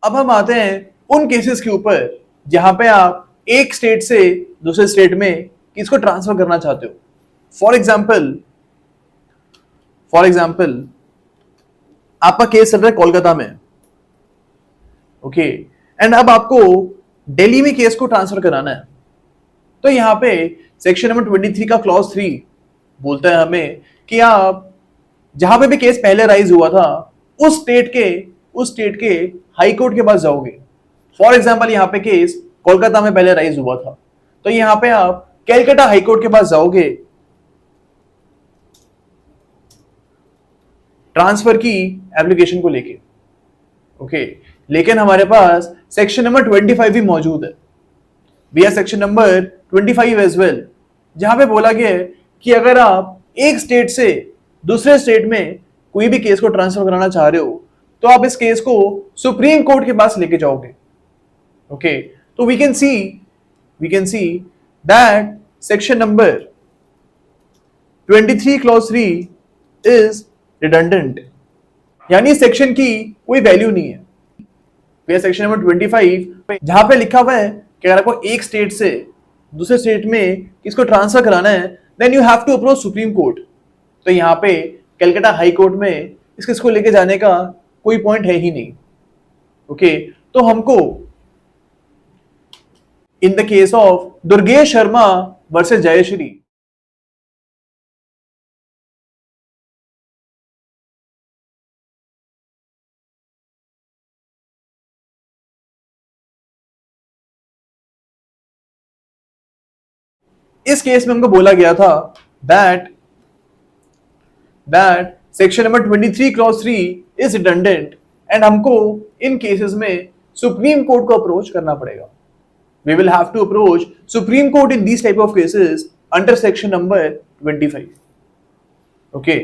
अब हम आते हैं उन केसेस के ऊपर जहां पे आप एक स्टेट से दूसरे स्टेट में किसको ट्रांसफर करना चाहते हो। फॉर एग्जाम्पल आपका केस चल रहा है कोलकाता में, ओके, एंड अब आपको दिल्ली में केस को ट्रांसफर कराना है। तो यहां पे सेक्शन नंबर 23 का क्लॉज 3 बोलता है हमें कि आप जहां पे भी केस पहले राइज हुआ था उस स्टेट के हाई कोर्ट के पास जाओगे। फॉर एग्जाम्पल यहां पे केस कोलकाता में पहले राइज हुआ था, तो यहां पे आप कैलकाटा हाई कोर्ट के पास जाओगे ट्रांसफर की एप्लीकेशन को लेके, ओके। लेकिन हमारे पास सेक्शन नंबर 25 भी मौजूद है, we are section number 25 as well, जहां पे बोला गया है कि अगर आप एक स्टेट से दूसरे स्टेट में कोई भी केस को ट्रांसफर कराना चाह रहे हो तो आप इस केस को सुप्रीम कोर्ट के पास लेके जाओगे, ओके। तो we can see that section number 23 clause 3 is redundant, यानी सेक्शन की कोई वैल्यू नहीं है। वी सेक्शन नंबर 25 जहां पे लिखा हुआ है कि अगर आपको एक स्टेट से दूसरे स्टेट में किसको ट्रांसफर कराना है then you have to approach supreme court. तो यहां पे कलकत्ता हाई कोर्ट में इस केस को लेके जाने का कोई पॉइंट है ही नहीं, ओके। तो हमको in the case of Durgesh Sharma versus Jayashree, इस केस में हमको बोला गया था that section number 23 clause 3 is redundant and हमको इन केसेस में सुप्रीम कोर्ट को अप्रोच करना पड़ेगा। We will have to approach Supreme Court in these type of cases under section number 25. Okay.